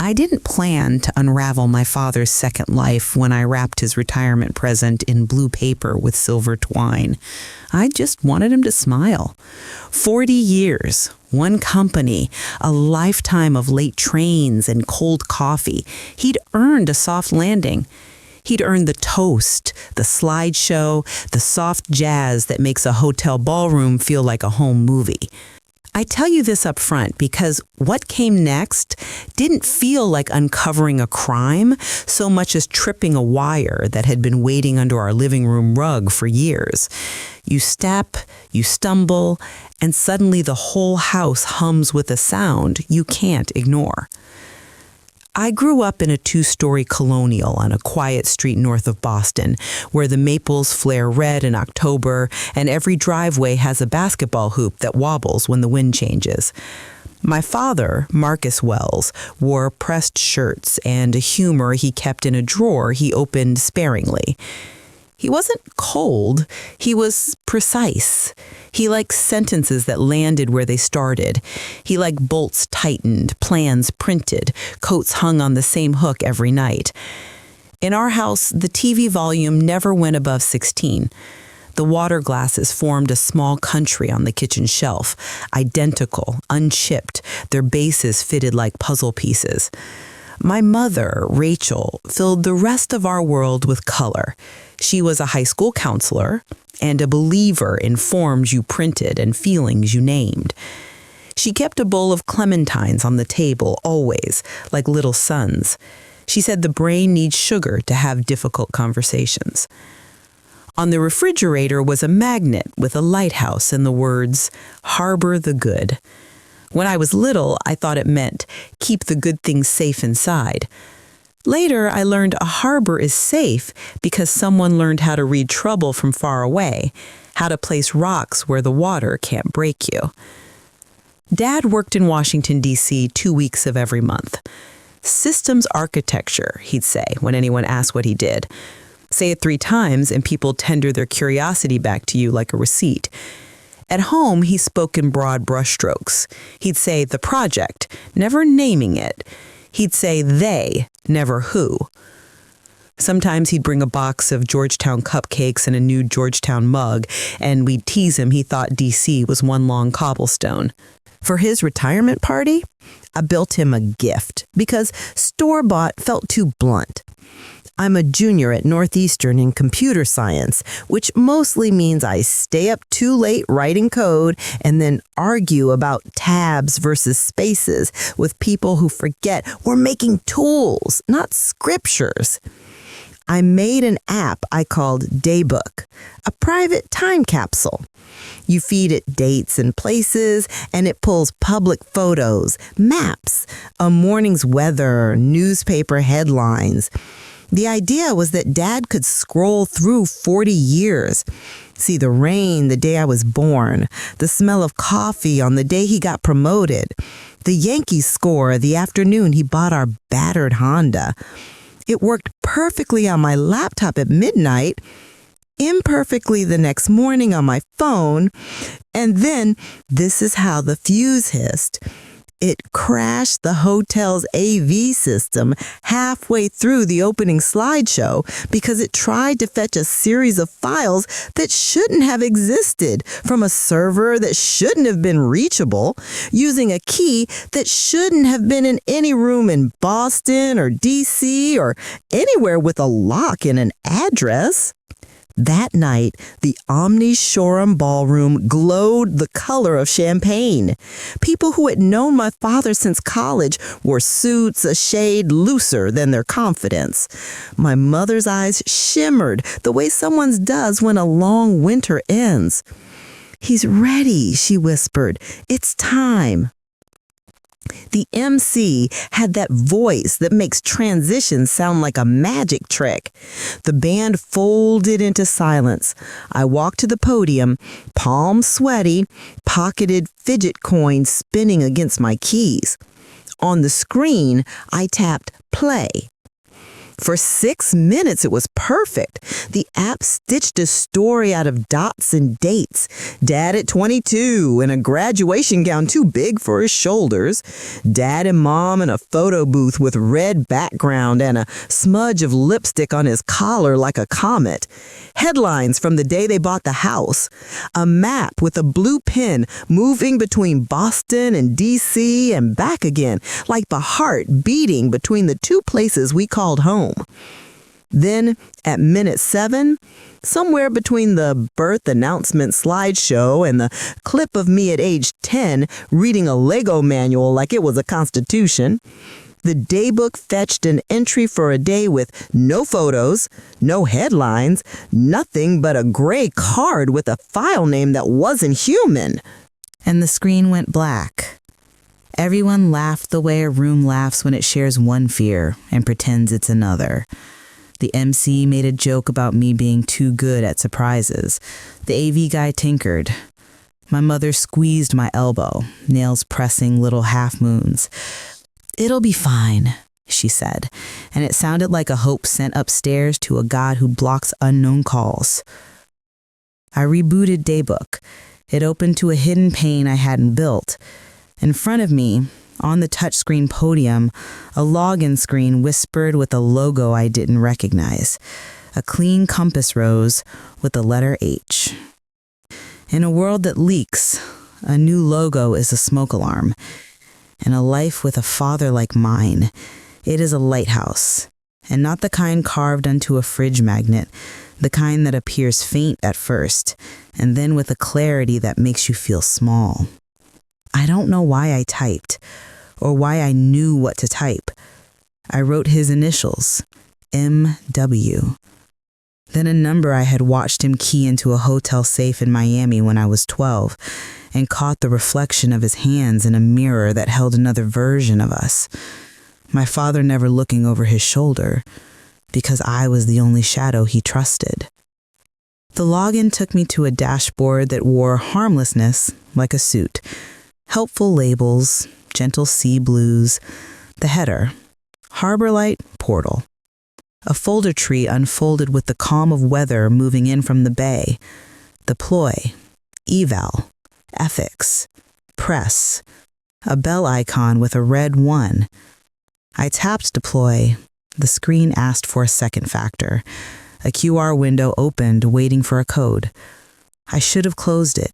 I didn't plan to unravel my father's second life when I wrapped his retirement present in blue paper with silver twine. I just wanted him to smile. 40 years, one company, a lifetime of late trains and cold coffee. He'd earned a soft landing. He'd earned the toast, the slideshow, the soft jazz that makes a hotel ballroom feel like a home movie. I tell you this up front because what came next didn't feel like uncovering a crime so much as tripping a wire that had been waiting under our living room rug for years. You step, you stumble, and suddenly the whole house hums with a sound you can't ignore. I grew up in a 2-story colonial on a quiet street north of Boston, where the maples flare red in October and every driveway has a basketball hoop that wobbles when the wind changes. My father, Marcus Wells, wore pressed shirts and a humor he kept in a drawer he opened sparingly. He wasn't cold, he was precise. He liked sentences that landed where they started. He liked bolts tightened, plans printed, coats hung on the same hook every night. In our house, the TV volume never went above 16. The water glasses formed a small country on the kitchen shelf, identical, unchipped, their bases fitted like puzzle pieces. My mother, Rachel, filled the rest of our world with color. She was a high school counselor and a believer in forms you printed and feelings you named. She kept a bowl of clementines on the table always, like little sons. She said the brain needs sugar to have difficult conversations. On the refrigerator was a magnet with a lighthouse and the words, "Harbor the Good." When I was little, I thought it meant keep the good things safe inside. Later, I learned a harbor is safe because someone learned how to read trouble from far away, how to place rocks where the water can't break you. Dad worked in Washington, D.C. 2 weeks of every month. Systems architecture, he'd say when anyone asked what he did. Say it 3 times and people tender their curiosity back to you like a receipt. At home, he spoke in broad brushstrokes. He'd say the project, never naming it. He'd say they, never who. Sometimes he'd bring a box of Georgetown cupcakes and a new Georgetown mug, and we'd tease him he thought D.C. was one long cobblestone. For his retirement party, I built him a gift because store-bought felt too blunt. I'm a junior at Northeastern in computer science, which mostly means I stay up too late writing code and then argue about tabs versus spaces with people who forget we're making tools, not scriptures. I made an app I called Daybook, a private time capsule. You feed it dates and places, and it pulls public photos, maps, a morning's weather, newspaper headlines. The idea was that Dad could scroll through 40 years, see the rain the day I was born, the smell of coffee on the day he got promoted, the Yankees score the afternoon he bought our battered Honda. It worked perfectly on my laptop at midnight, imperfectly the next morning on my phone, and then this is how the fuse hissed. It crashed the hotel's AV system halfway through the opening slideshow because it tried to fetch a series of files that shouldn't have existed from a server that shouldn't have been reachable, using a key that shouldn't have been in any room in Boston or DC or anywhere with a lock and an address. That night, the Omni Shoreham Ballroom glowed the color of champagne. People who had known my father since college wore suits a shade looser than their confidence. My mother's eyes shimmered the way someone's does when a long winter ends. "He's ready," she whispered. "It's time." The MC had that voice that makes transitions sound like a magic trick. The band folded into silence. I walked to the podium, palms sweaty, pocketed fidget coins spinning against my keys. On the screen, I tapped play. For 6 minutes, it was perfect. The app stitched a story out of dots and dates. Dad at 22 in a graduation gown too big for his shoulders. Dad and Mom in a photo booth with red background and a smudge of lipstick on his collar like a comet. Headlines from the day they bought the house. A map with a blue pen moving between Boston and D.C. and back again, like the heart beating between the two places we called home. Then, at minute 7, somewhere between the birth announcement slideshow and the clip of me at age 10 reading a Lego manual like it was a constitution, the daybook fetched an entry for a day with no photos, no headlines, nothing but a gray card with a file name that wasn't human. And the screen went black. Everyone laughed the way a room laughs when it shares one fear and pretends it's another. The MC made a joke about me being too good at surprises. The AV guy tinkered. My mother squeezed my elbow, nails pressing little half moons. "It'll be fine," she said, and it sounded like a hope sent upstairs to a god who blocks unknown calls. I rebooted Daybook. It opened to a hidden pane I hadn't built. In front of me, on the touchscreen podium, a login screen whispered with a logo I didn't recognize. A clean compass rose with the letter H. In a world that leaks, a new logo is a smoke alarm. In a life with a father like mine, it is a lighthouse, and not the kind carved onto a fridge magnet, the kind that appears faint at first, and then with a clarity that makes you feel small. I don't know why I typed, or why I knew what to type. I wrote his initials, M.W. Then a number I had watched him key into a hotel safe in Miami when I was 12, and caught the reflection of his hands in a mirror that held another version of us. My father never looking over his shoulder, because I was the only shadow he trusted. The login took me to a dashboard that wore harmlessness like a suit. Helpful labels, gentle sea blues, the header, Harbor Light Portal. A folder tree unfolded with the calm of weather moving in from the bay. Deploy, eval, ethics, press, a bell icon with a red 1. I tapped deploy. The screen asked for a second factor. A QR window opened, waiting for a code. I should have closed it.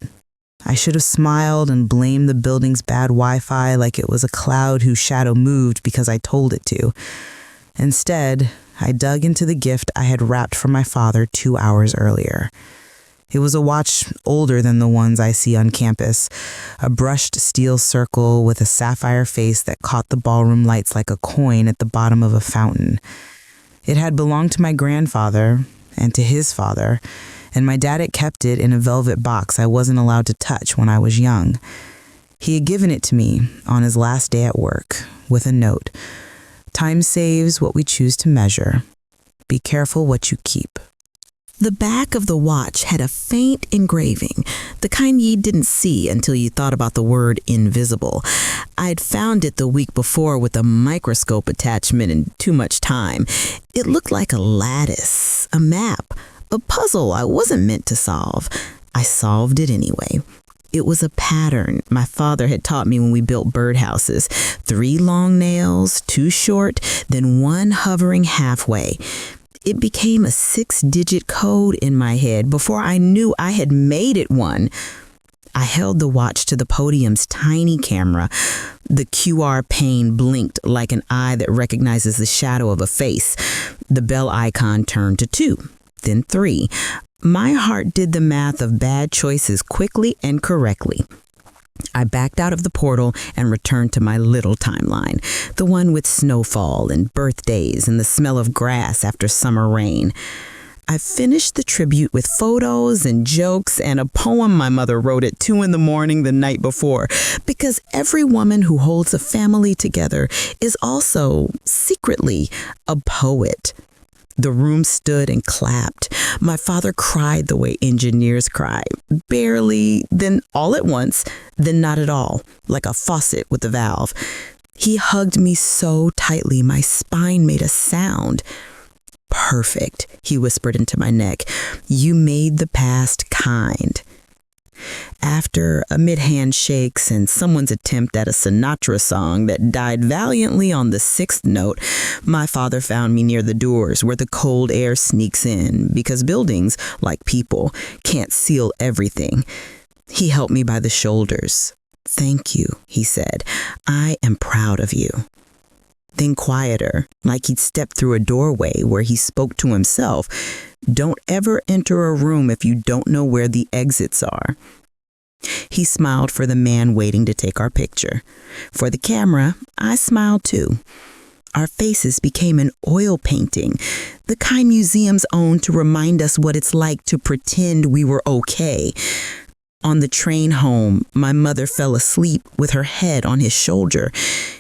I should have smiled and blamed the building's bad Wi-Fi like it was a cloud whose shadow moved because I told it to. Instead, I dug into the gift I had wrapped for my father 2 hours earlier. It was a watch older than the ones I see on campus, a brushed steel circle with a sapphire face that caught the ballroom lights like a coin at the bottom of a fountain. It had belonged to my grandfather and to his father, and my dad had kept it in a velvet box I wasn't allowed to touch when I was young. He had given it to me on his last day at work with a note. "Time saves what we choose to measure. Be careful what you keep." The back of the watch had a faint engraving, the kind you didn't see until you thought about the word invisible. I'd found it the week before with a microscope attachment and too much time. It looked like a lattice, a map, a puzzle I wasn't meant to solve. I solved it anyway. It was a pattern my father had taught me when we built birdhouses. 3 long nails, 2 short, then 1 hovering halfway. It became a 6-digit code in my head before I knew I had made it one. I held the watch to the podium's tiny camera. The QR pane blinked like an eye that recognizes the shadow of a face. The bell icon turned to 2, then 3. My heart did the math of bad choices quickly and correctly. I backed out of the portal and returned to my little timeline, the one with snowfall and birthdays and the smell of grass after summer rain. I finished the tribute with photos and jokes and a poem my mother wrote at 2 a.m. the night before, because every woman who holds a family together is also, secretly, a poet. The room stood and clapped. My father cried the way engineers cry, barely, then all at once, then not at all, like a faucet with a valve. He hugged me so tightly my spine made a sound. "Perfect," he whispered into my neck. "You made the past kind." After amid handshakes and someone's attempt at a Sinatra song that died valiantly on the sixth note, my father found me near the doors where the cold air sneaks in because buildings, like people, can't seal everything. He helped me by the shoulders. "Thank you," he said. "I am proud of you." Then quieter, like he'd stepped through a doorway where he spoke to himself, "Don't ever enter a room if you don't know where the exits are." He smiled for the man waiting to take our picture. For the camera, I smiled too. Our faces became an oil painting, the kind museums own to remind us what it's like to pretend we were okay. On the train home, my mother fell asleep with her head on his shoulder.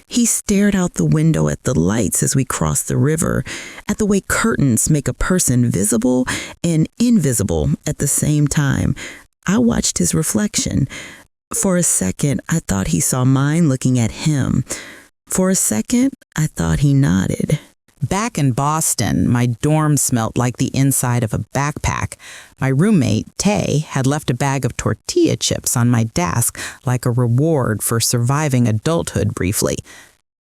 He stared out the window at the lights as we crossed the river, at the way curtains make a person visible and invisible at the same time. I watched his reflection. For a second, I thought he saw mine looking at him. For a second, I thought he nodded. Back in Boston, my dorm smelt like the inside of a backpack. My roommate, Tay, had left a bag of tortilla chips on my desk like a reward for surviving adulthood briefly.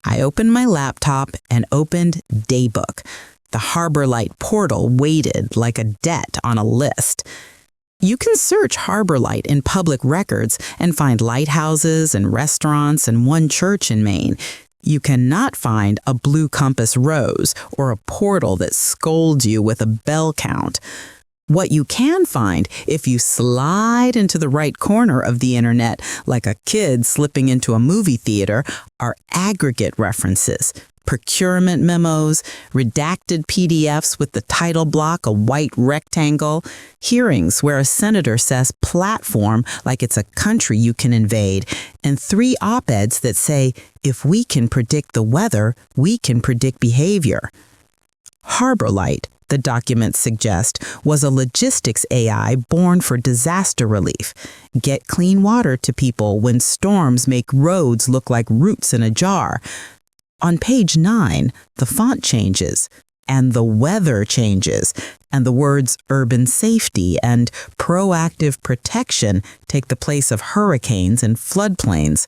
I opened my laptop and opened Daybook. The Harbor Light portal waited like a debt on a list. You can search Harbor Light in public records and find lighthouses and restaurants and one church in Maine. You cannot find a blue compass rose or a portal that scolds you with a bell count. What you can find, if you slide into the right corner of the internet like a kid slipping into a movie theater, are aggregate references, procurement memos, redacted PDFs with the title block a white rectangle, hearings where a senator says platform like it's a country you can invade, and 3 op-eds that say, if we can predict the weather, we can predict behavior. Harbor Light, the documents suggest, was a logistics AI born for disaster relief. Get clean water to people when storms make roads look like roots in a jar. On page 9, the font changes, and the weather changes, and the words urban safety and proactive protection take the place of hurricanes and floodplains.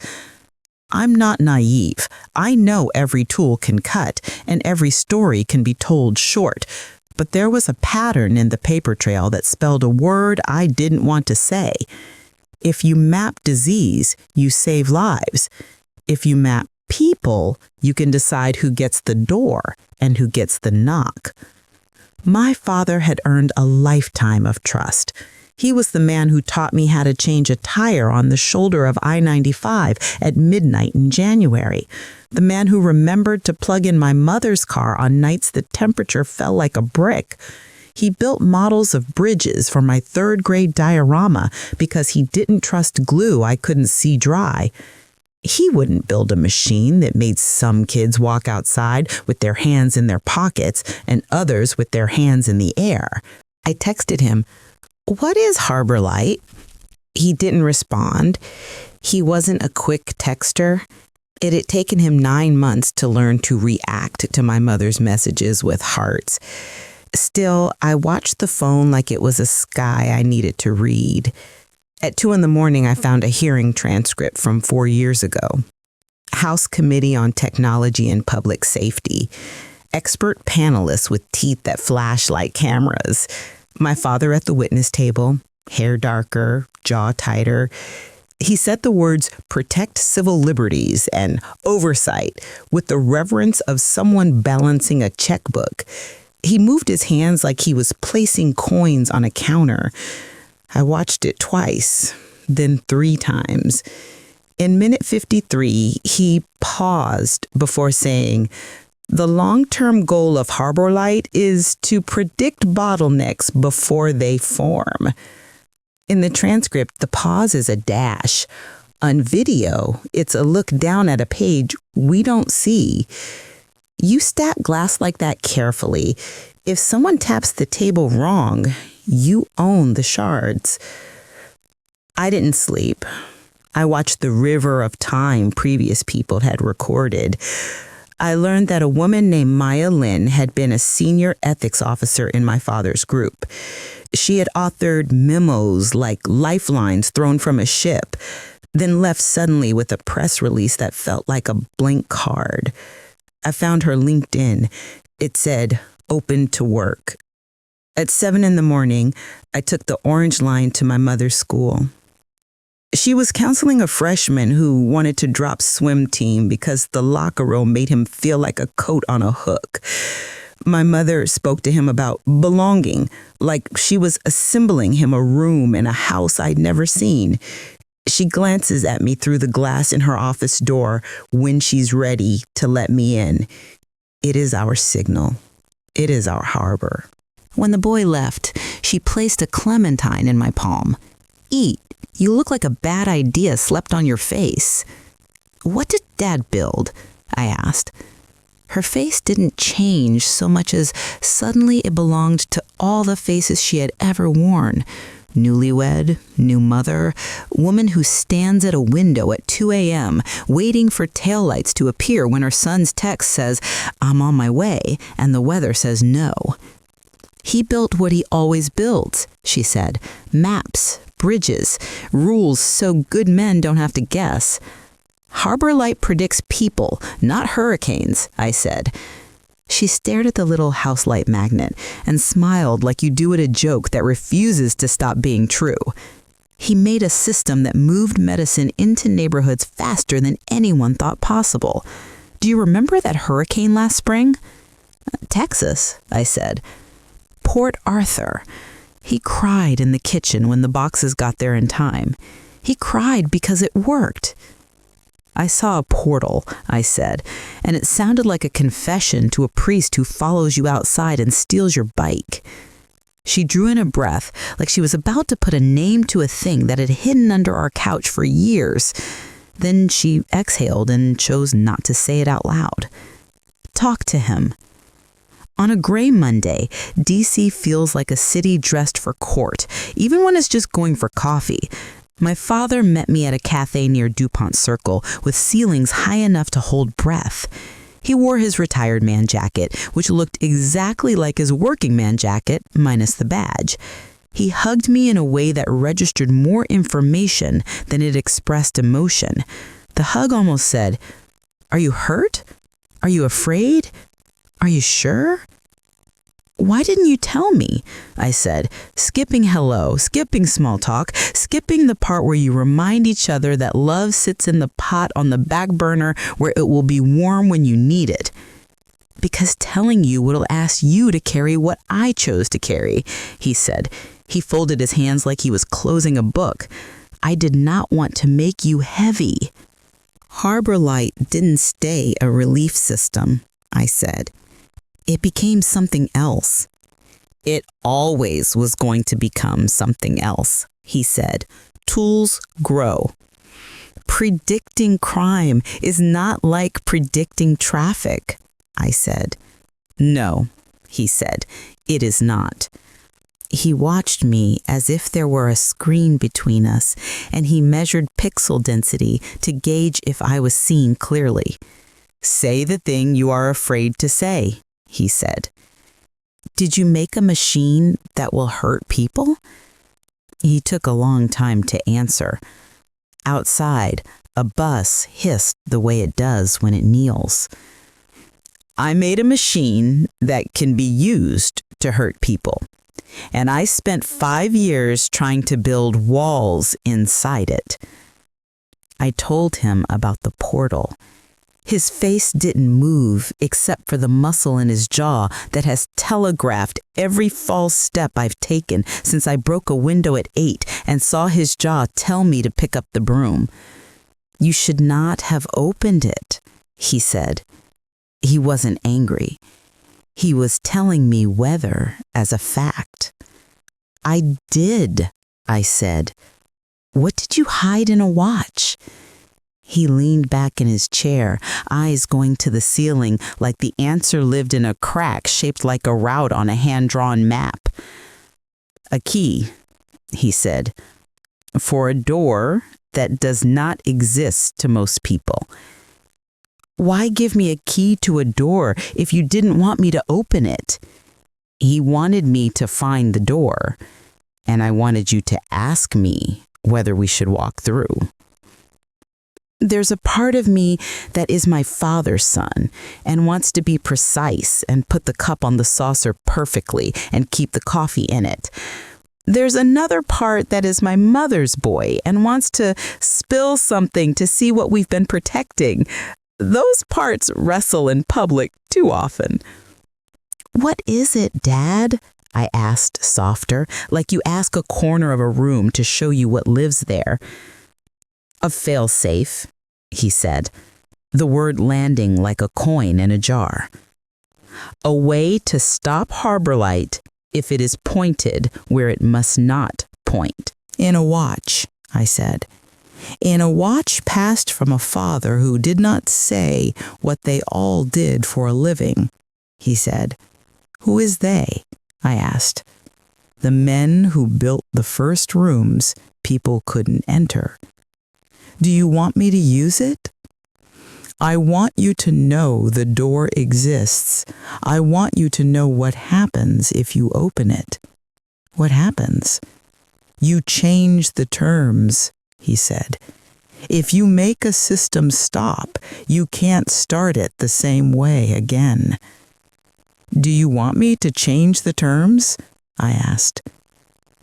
I'm not naive. I know every tool can cut, and every story can be told short. But there was a pattern in the paper trail that spelled a word I didn't want to say. If you map disease, you save lives. If you map people, you can decide who gets the door and who gets the knock. My father had earned a lifetime of trust. He was the man who taught me how to change a tire on the shoulder of I-95 at midnight in January. The man who remembered to plug in my mother's car on nights the temperature fell like a brick. He built models of bridges for my 3rd grade diorama because he didn't trust glue I couldn't see dry. He wouldn't build a machine that made some kids walk outside with their hands in their pockets and others with their hands in the air. I texted him, "What is Harbor Light?" He didn't respond. He wasn't a quick texter. It had taken him 9 months to learn to react to my mother's messages with hearts. Still, I watched the phone like it was a sky I needed to read. At 2 a.m, I found a hearing transcript from 4 years ago. House Committee on Technology and Public Safety. Expert panelists with teeth that flash like cameras. My father at the witness table, hair darker, jaw tighter. He said the words protect civil liberties and oversight with the reverence of someone balancing a checkbook. He moved his hands like he was placing coins on a counter. I watched it twice, then 3 times. In minute 53, he paused before saying, "The long-term goal of Harbor Light is to predict bottlenecks before they form." In the transcript, the pause is a dash. On video, it's a look down at a page we don't see. You stack glass like that carefully. If someone taps the table wrong, you own the shards. I didn't sleep. I watched the river of time previous people had recorded. I learned that a woman named Maya Lin had been a senior ethics officer in my father's group. She had authored memos like lifelines thrown from a ship, then left suddenly with a press release that felt like a blank card. I found her LinkedIn. It said, "Open to work." At 7 a.m, I took the Orange Line to my mother's school. She was counseling a freshman who wanted to drop swim team because the locker room made him feel like a coat on a hook. My mother spoke to him about belonging, like she was assembling him a room in a house I'd never seen. She glances at me through the glass in her office door when she's ready to let me in. It is our signal. It is our harbor. When the boy left, she placed a clementine in my palm. "Eat. You look like a bad idea slept on your face." "What did Dad build?" I asked. Her face didn't change so much as suddenly it belonged to all the faces she had ever worn. Newlywed, new mother, woman who stands at a window at 2 a.m. waiting for taillights to appear when her son's text says, "I'm on my way," and the weather says no. "He built what he always builds," she said. "Maps, bridges, rules so good men don't have to guess." "Harbor Light predicts people, not hurricanes," I said. She stared at the little house light magnet and smiled like you do at a joke that refuses to stop being true. "He made a system that moved medicine into neighborhoods faster than anyone thought possible. Do you remember that hurricane last spring?" "Texas," I said. "Port Arthur. He cried in the kitchen when the boxes got there in time. He cried because it worked." "I saw a portal," I said, "and it sounded like a confession to a priest who follows you outside and steals your bike." She drew in a breath like she was about to put a name to a thing that had hidden under our couch for years. Then she exhaled and chose not to say it out loud. "Talk to him." On a gray Monday, DC feels like a city dressed for court, even when it's just going for coffee. My father met me at a cafe near DuPont Circle with ceilings high enough to hold breath. He wore his retired man jacket, which looked exactly like his working man jacket, minus the badge. He hugged me in a way that registered more information than it expressed emotion. The hug almost said, "Are you hurt? Are you afraid? Are you sure?" "Why didn't you tell me?" I said, skipping hello, skipping small talk, skipping the part where you remind each other that love sits in the pot on the back burner where it will be warm when you need it. "Because telling you would ask you to carry what I chose to carry," he said. He folded his hands like he was closing a book. "I did not want to make you heavy." "Harbor Light didn't stay a relief system," I said. "It became something else." "It always was going to become something else," he said. "Tools grow." "Predicting crime is not like predicting traffic," I said. "No," he said, "it is not." He watched me as if there were a screen between us, and he measured pixel density to gauge if I was seeing clearly. "Say the thing you are afraid to say," he said. "Did you make a machine that will hurt people?" He took a long time to answer. Outside, a bus hissed the way it does when it kneels. "I made a machine that can be used to hurt people, and I spent 5 years trying to build walls inside it." I told him about the portal. His face didn't move except for the muscle in his jaw that has telegraphed every false step I've taken since I broke a window at 8 and saw his jaw tell me to pick up the broom. "You should not have opened it," he said. He wasn't angry. He was telling me weather as a fact. "I did," I said. "What did you hide in a watch?" He leaned back in his chair, eyes going to the ceiling like the answer lived in a crack shaped like a route on a hand-drawn map. "A key," he said. For a door that does not exist to most people. Why give me a key to a door if you didn't want me to open it? He wanted me to find the door, and I wanted you to ask me whether we should walk through. There's a part of me that is my father's son and wants to be precise and put the cup on the saucer perfectly and keep the coffee in it. There's another part that is my mother's boy and wants to spill something to see what we've been protecting. Those parts wrestle in public too often. "What is it, Dad?" I asked softer, like you ask a corner of a room to show you what lives there. "A failsafe," he said, the word landing like a coin in a jar. "A way to stop harbor light if it is pointed where it must not point." "In a watch," I said. "In a watch passed from a father who did not say what they all did for a living," he said. "Who is they?" I asked. "The men who built the first rooms people couldn't enter." "Do you want me to use it?" "I want you to know the door exists. I want you to know what happens if you open it." "What happens?" "You change the terms," he said. "If you make a system stop, you can't start it the same way again." "Do you want me to change the terms?" I asked.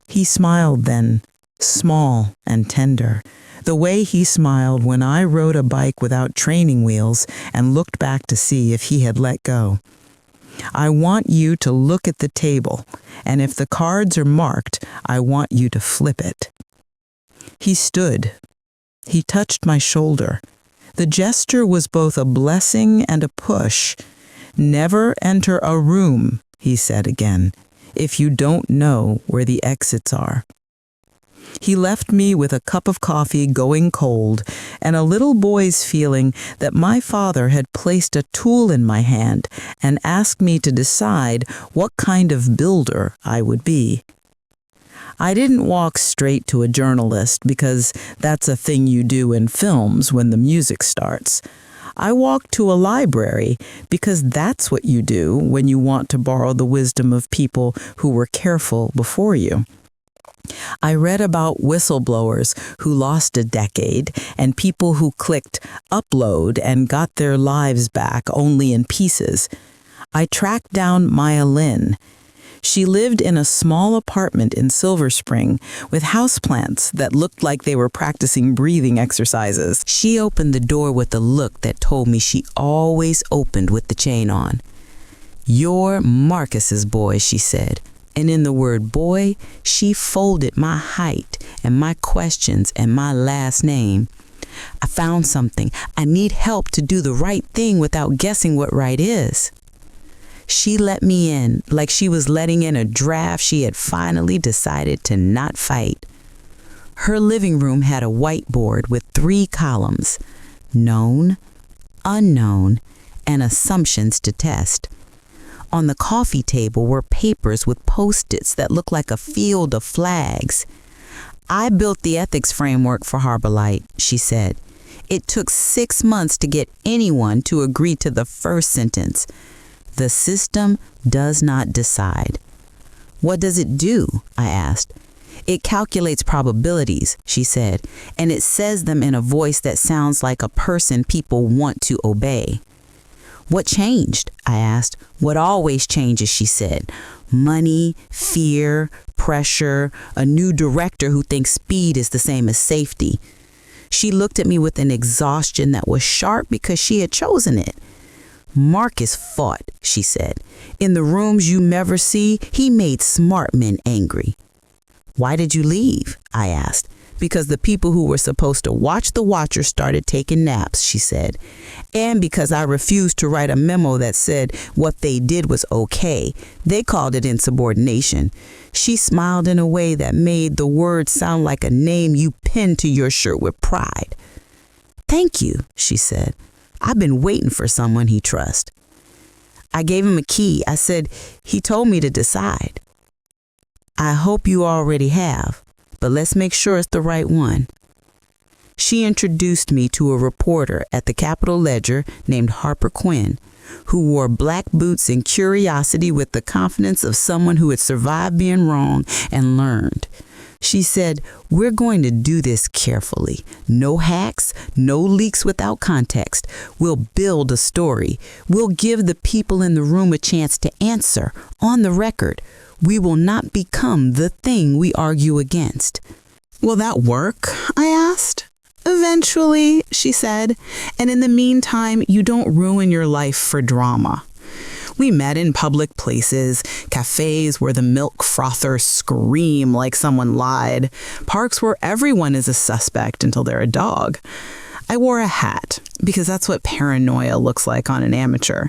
He smiled then, small and tender, the way he smiled when I rode a bike without training wheels and looked back to see if he had let go. "I want you to look at the table, and if the cards are marked, I want you to flip it." He stood. He touched my shoulder. The gesture was both a blessing and a push. "Never enter a room," he said again, "if you don't know where the exits are." He left me with a cup of coffee going cold and a little boy's feeling that my father had placed a tool in my hand and asked me to decide what kind of builder I would be. I didn't walk straight to a journalist because that's a thing you do in films when the music starts. I walked to a library because that's what you do when you want to borrow the wisdom of people who were careful before you. I read about whistleblowers who lost a decade and people who clicked upload and got their lives back only in pieces. I tracked down Maya Lin. She lived in a small apartment in Silver Spring with houseplants that looked like they were practicing breathing exercises. She opened the door with a look that told me she always opened with the chain on. "You're Marcus's boy," she said. And in the word boy, she folded my height and my questions and my last name. "I found something. I need help to do the right thing without guessing what right is." She let me in like she was letting in a draft she had finally decided to not fight. Her living room had a whiteboard with 3 columns: known, unknown, and assumptions to test. On the coffee table were papers with Post-its that looked like a field of flags. "I built the ethics framework for Harbor Light," she said. "It took 6 months to get anyone to agree to the first sentence. The system does not decide." "What does it do?" I asked. "It calculates probabilities," she said, "and it says them in a voice that sounds like a person people want to obey." "What changed?" I asked. "What always changes," she said. "Money, fear, pressure, a new director who thinks speed is the same as safety." She looked at me with an exhaustion that was sharp because she had chosen it. "Marcus fought," she said. "In the rooms you never see, he made smart men angry." "Why did you leave?" I asked. "Because the people who were supposed to watch the watchers started taking naps," she said. "And because I refused to write a memo that said what they did was okay. They called it insubordination." She smiled in a way that made the word sound like a name you pinned to your shirt with pride. "Thank you," she said. "I've been waiting for someone he trusts." I gave him a key. I said, "He told me to decide." "I hope you already have." but let's make sure it's the right one. She introduced me to a reporter at the Capitol Ledger named Harper Quinn, who wore black boots and curiosity with the confidence of someone who had survived being wrong and learned. She said, "We're going to do this carefully. No hacks, no leaks without context. We'll build a story. We'll give the people in the room a chance to answer on the record. We will not become the thing we argue against." "Will that work?" I asked. "Eventually," she said, "and in the meantime, you don't ruin your life for drama." We met in public places, cafes where the milk frothers scream like someone lied, parks where everyone is a suspect until they're a dog. I wore a hat, because that's what paranoia looks like on an amateur.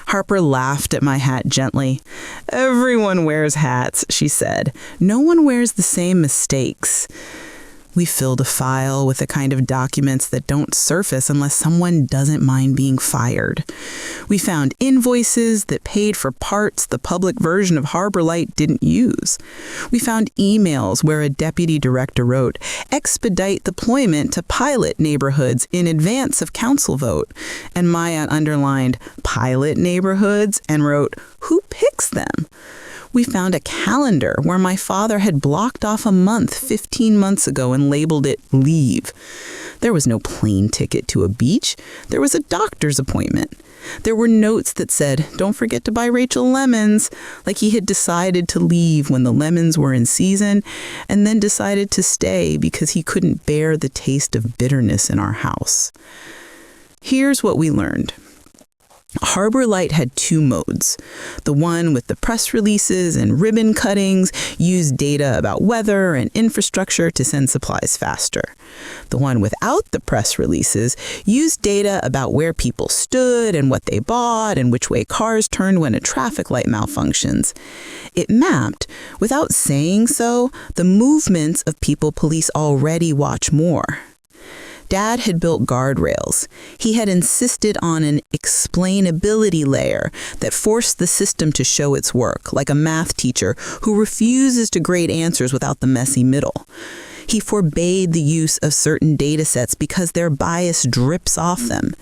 Harper laughed at my hat gently. "Everyone wears hats," she said. "No one wears the same mistakes." We filled a file with the kind of documents that don't surface unless someone doesn't mind being fired. We found invoices that paid for parts the public version of Harbor Light didn't use. We found emails where a deputy director wrote, "Expedite deployment to pilot neighborhoods in advance of council vote." And Maya underlined "pilot neighborhoods" and wrote, "Who picks them?" We found a calendar where my father had blocked off a month 15 months ago and labeled it leave. There was no plane ticket to a beach. There was a doctor's appointment. There were notes that said, "Don't forget to buy Rachel lemons," like he had decided to leave when the lemons were in season and then decided to stay because he couldn't bear the taste of bitterness in our house. Here's what we learned. Harbor Light had two modes. The one with the press releases and ribbon cuttings used data about weather and infrastructure to send supplies faster. The one without the press releases used data about where people stood and what they bought and which way cars turned when a traffic light malfunctions. It mapped, without saying so, the movements of people police already watch more. Dad had built guardrails. He had insisted on an explainability layer that forced the system to show its work, like a math teacher who refuses to grade answers without the messy middle. He forbade the use of certain data sets because their bias drips off them.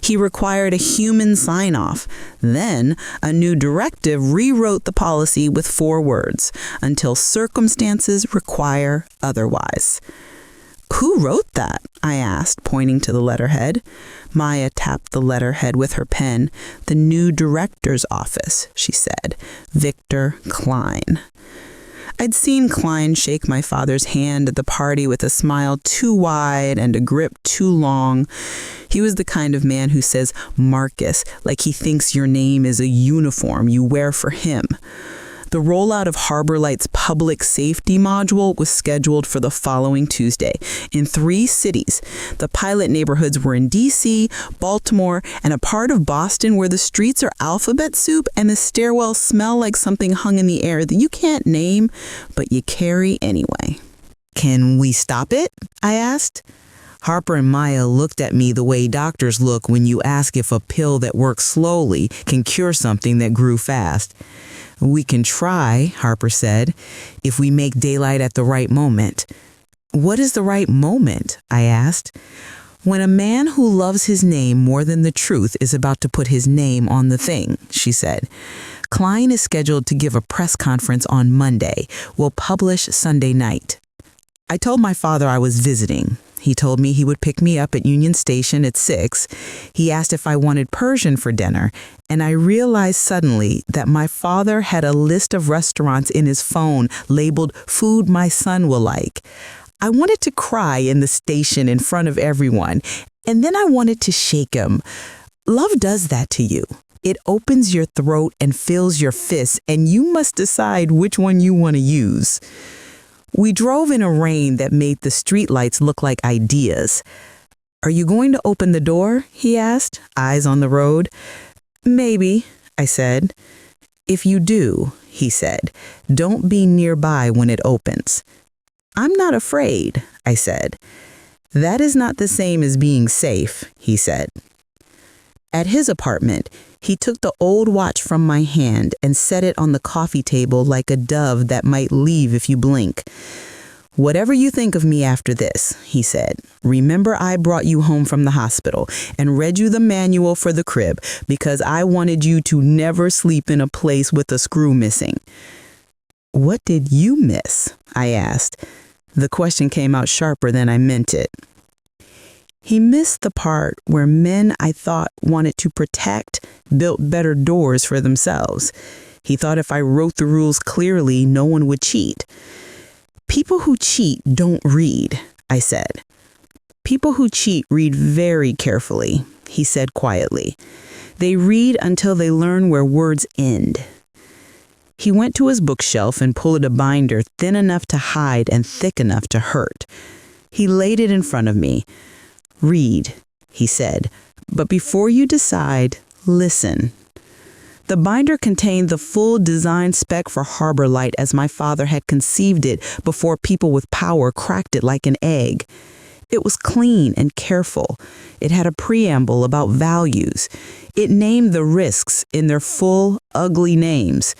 He required a human sign-off. Then, a new directive rewrote the policy with 4 words, "until circumstances require otherwise." "Who wrote that?" I asked, pointing to the letterhead. Maya tapped the letterhead with her pen. "The new director's office," she said. "Victor Klein." I'd seen Klein shake my father's hand at the party with a smile too wide and a grip too long. He was the kind of man who says Marcus like he thinks your name is a uniform you wear for him. The rollout of Harbor Light's public safety module was scheduled for the following Tuesday in 3 cities. The pilot neighborhoods were in D.C., Baltimore, and a part of Boston where the streets are alphabet soup and the stairwells smell like something hung in the air that you can't name, but you carry anyway. "Can we stop it?" I asked. Harper and Maya looked at me the way doctors look when you ask if a pill that works slowly can cure something that grew fast. "We can try," Harper said, "if we make daylight at the right moment." "What is the right moment?" I asked. "When a man who loves his name more than the truth is about to put his name on the thing," she said. "Klein is scheduled to give a press conference on Monday. We'll publish Sunday night." I told my father I was visiting. He told me he would pick me up at Union Station at 6. He asked if I wanted Persian for dinner, and I realized suddenly that my father had a list of restaurants in his phone labeled "food my son will like." I wanted to cry in the station in front of everyone, and then I wanted to shake him. Love does that to you. It opens your throat and fills your fists, and you must decide which one you want to use. We drove in a rain that made the streetlights look like ideas. "Are you going to open the door?" he asked, eyes on the road. "Maybe," I said. "If you do," he said, "don't be nearby when it opens." "I'm not afraid," I said. "That is not the same as being safe," he said. At his apartment, he took the old watch from my hand and set it on the coffee table like a dove that might leave if you blink. "Whatever you think of me after this," he said, "remember I brought you home from the hospital and read you the manual for the crib because I wanted you to never sleep in a place with a screw missing." "What did you miss?" I asked. The question came out sharper than I meant it. He missed the part where men I thought wanted to protect built better doors for themselves. He thought if I wrote the rules clearly, no one would cheat. "People who cheat don't read," I said. "People who cheat read very carefully," he said quietly. "They read until they learn where words end." He went to his bookshelf and pulled a binder thin enough to hide and thick enough to hurt. He laid it in front of me. "Read," he said, "but before you decide, listen." The binder contained the full design spec for Harbor Light as my father had conceived it before people with power cracked it like an egg. It was clean and careful. It had a preamble about values. It named the risks in their full, ugly names.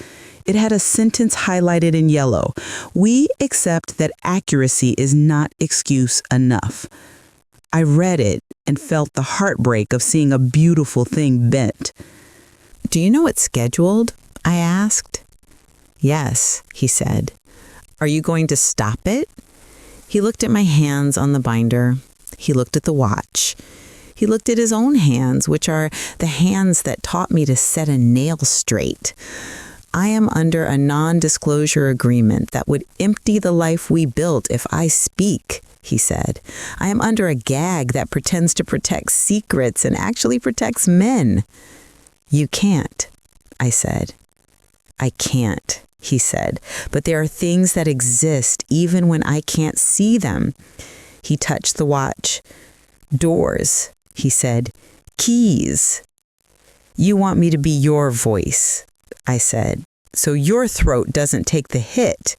It had a sentence highlighted in yellow. "We accept that accuracy is not excuse enough." I read it and felt the heartbreak of seeing a beautiful thing bent. "Do you know it's scheduled?" I asked. "Yes," he said. "Are you going to stop it?" He looked at my hands on the binder. He looked at the watch. He looked at his own hands, which are the hands that taught me to set a nail straight. "I am under a non-disclosure agreement that would empty the life we built if I speak," he said. "I am under a gag that pretends to protect secrets and actually protects men." "You can't," I said. "I can't," he said, "but there are things that exist even when I can't see them." He touched the watch. "Doors," he said. "Keys." "You want me to be your voice," I said, "so your throat doesn't take the hit."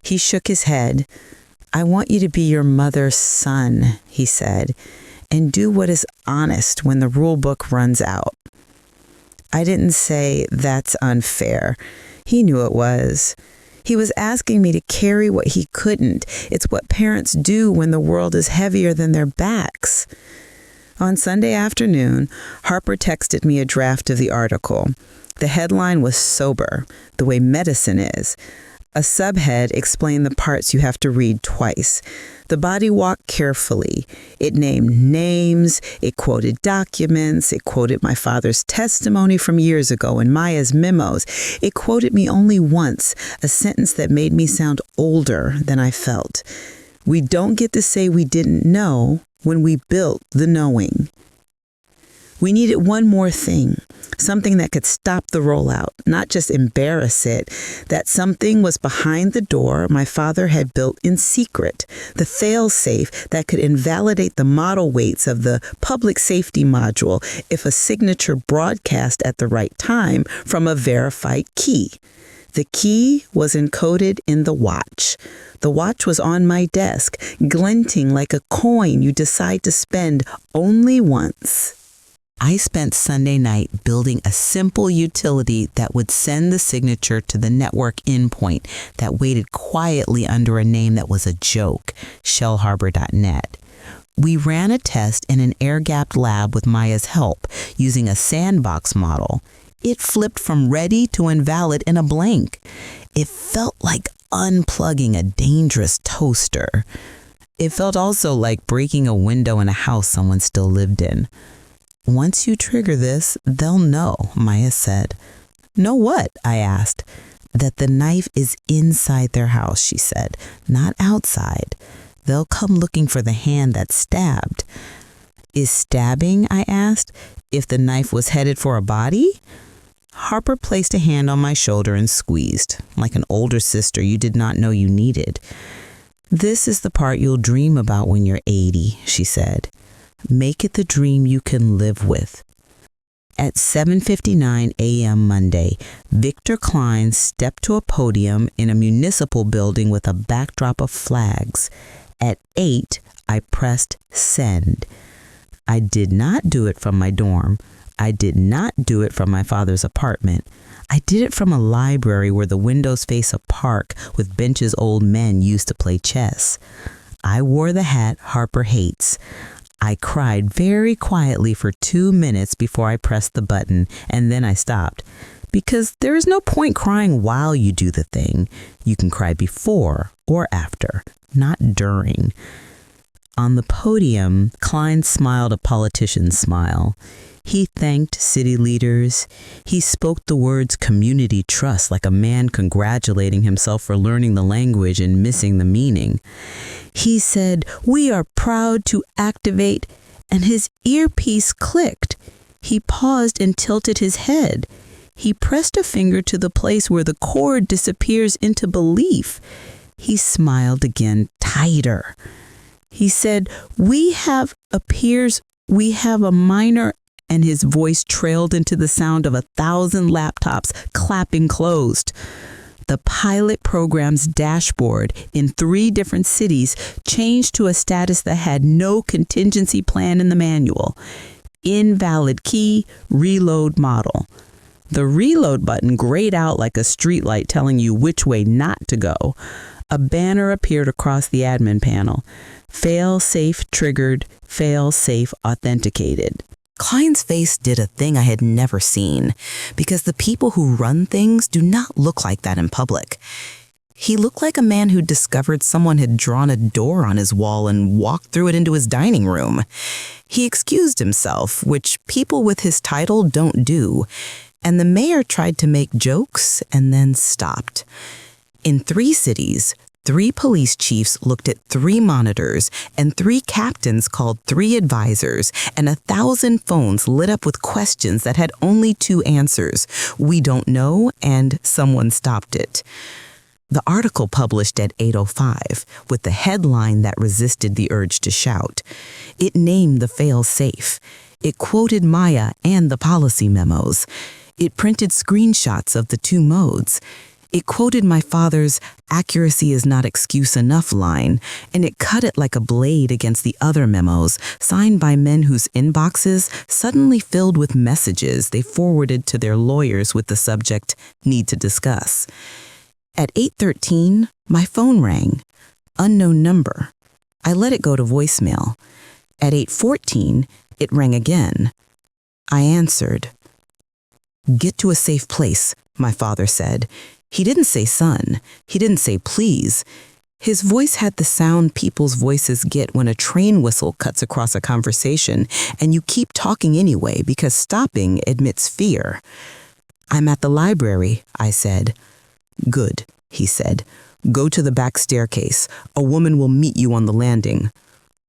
He shook his head. "I want you to be your mother's son," he said, "and do what is honest when the rule book runs out." I didn't say that's unfair. He knew it was. He was asking me to carry what he couldn't. It's what parents do when the world is heavier than their backs. On Sunday afternoon, Harper texted me a draft of the article. The headline was sober, the way medicine is. A subhead explained the parts you have to read twice. The body walked carefully. It named names, it quoted documents, it quoted my father's testimony from years ago and Maya's memos. It quoted me only once, a sentence that made me sound older than I felt. "We don't get to say we didn't know when we built the knowing." We needed one more thing, something that could stop the rollout, not just embarrass it. That something was behind the door my father had built in secret, the failsafe that could invalidate the model weights of the public safety module if a signature broadcast at the right time from a verified key. The key was encoded in the watch. The watch was on my desk, glinting like a coin you decide to spend only once. I spent Sunday night building a simple utility that would send the signature to the network endpoint that waited quietly under a name that was a joke, shellharbor.net. We ran a test in an air-gapped lab with Maya's help using a sandbox model. It flipped from ready to invalid in a blink. It felt like unplugging a dangerous toaster. It felt also like breaking a window in a house someone still lived in. "Once you trigger this, they'll know," Maya said. "Know what?" I asked. "That the knife is inside their house," she said, "not outside. They'll come looking for the hand that stabbed." "Is stabbing," I asked, "if the knife was headed for a body?" Harper placed a hand on my shoulder and squeezed, like an older sister you did not know you needed. "This is the part you'll dream about when you're 80, she said. "Make it the dream you can live with." At 7:59 a.m. Monday, Victor Klein stepped to a podium in a municipal building with a backdrop of flags. At 8, I pressed send. I did not do it from my dorm. I did not do it from my father's apartment. I did it from a library where the windows face a park with benches old men used to play chess. I wore the hat Harper hates. I cried very quietly for 2 minutes before I pressed the button, and then I stopped. Because there is no point crying while you do the thing. You can cry before or after, not during. On the podium, Klein smiled a politician's smile. He thanked city leaders. He spoke the words community trust like a man congratulating himself for learning the language and missing the meaning. He said, "We are proud to activate," and his earpiece clicked. He paused and tilted his head. He pressed a finger to the place where the cord disappears into belief. He smiled again, tighter. He said, we have a minor," and his voice trailed into the sound of 1,000 laptops clapping closed. The pilot program's dashboard in 3 different cities changed to a status that had no contingency plan in the manual. Invalid key, reload model. The reload button grayed out like a streetlight telling you which way not to go. A banner appeared across the admin panel. Failsafe triggered, failsafe authenticated. Klein's face did a thing I had never seen, because the people who run things do not look like that in public. He looked like a man who discovered someone had drawn a door on his wall and walked through it into his dining room. He excused himself, which people with his title don't do, and the mayor tried to make jokes and then stopped. In 3 cities, 3 police chiefs looked at 3 monitors, and 3 captains called 3 advisors, and 1,000 phones lit up with questions that had only 2 answers: "We don't know," and "Someone stopped it." The article published at 8:05 with the headline that resisted the urge to shout. It named the fail-safe. It quoted Maya and the policy memos. It printed screenshots of the 2 modes. It quoted my father's "accuracy is not excuse enough" line, and it cut it like a blade against the other memos, signed by men whose inboxes suddenly filled with messages they forwarded to their lawyers with the subject, "Need to discuss." At 8:13, my phone rang. Unknown number. I let it go to voicemail. At 8:14, it rang again. I answered. "Get to a safe place," my father said. He didn't say son. He didn't say please. His voice had the sound people's voices get when a train whistle cuts across a conversation and you keep talking anyway because stopping admits fear. "I'm at the library," I said. "Good," he said. "Go to the back staircase. A woman will meet you on the landing."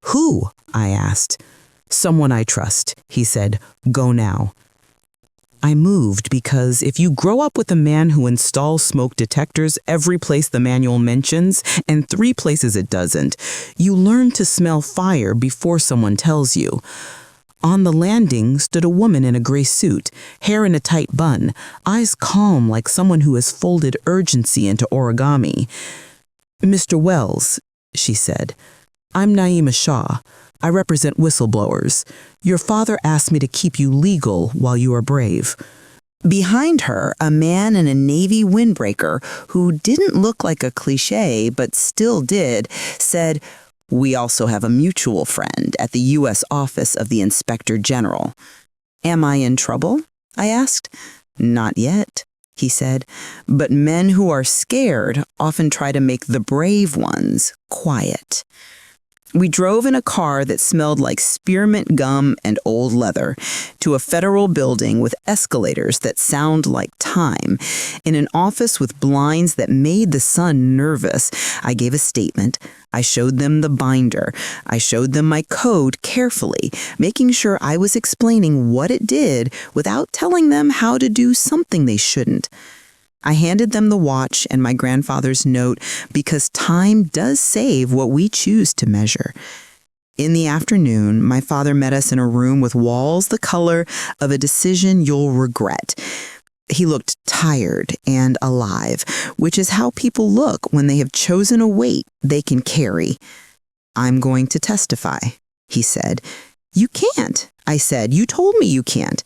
"Who?" I asked. "Someone I trust," he said. "Go now." I moved because if you grow up with a man who installs smoke detectors every place the manual mentions and 3 places it doesn't, you learn to smell fire before someone tells you. On the landing stood a woman in a gray suit, hair in a tight bun, eyes calm like someone who has folded urgency into origami. "Mr. Wells," she said, "I'm Naima Shah. I represent whistleblowers. Your father asked me to keep you legal while you are brave." Behind her, a man in a navy windbreaker, who didn't look like a cliche but still did, said, "We also have a mutual friend at the U.S. Office of the Inspector General." "Am I in trouble?" I asked. "Not yet," he said, "but men who are scared often try to make the brave ones quiet." We drove in a car that smelled like spearmint gum and old leather to a federal building with escalators that sound like time. In an office with blinds that made the sun nervous, I gave a statement. I showed them the binder. I showed them my code carefully, making sure I was explaining what it did without telling them how to do something they shouldn't. I handed them the watch and my grandfather's note because time does save what we choose to measure. In the afternoon, my father met us in a room with walls the color of a decision you'll regret. He looked tired and alive, which is how people look when they have chosen a weight they can carry. "I'm going to testify," he said. "You can't," I said. "You told me you can't."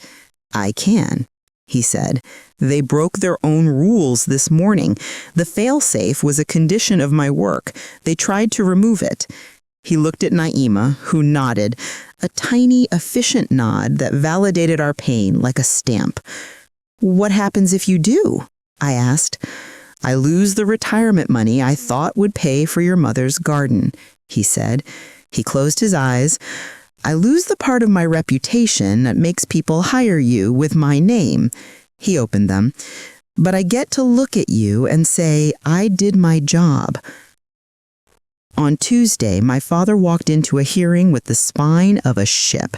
"I can." he said. They broke their own rules this morning. The failsafe was a condition of my work. They tried to remove it. He looked at Naima, who nodded, a tiny, efficient nod that validated our pain like a stamp. What happens if you do? I asked. I lose the retirement money I thought would pay for your mother's garden, he said. He closed his eyes. I lose the part of my reputation that makes people hire you with my name. He opened them. But I get to look at you and say, I did my job. On Tuesday, my father walked into a hearing with the spine of a ship.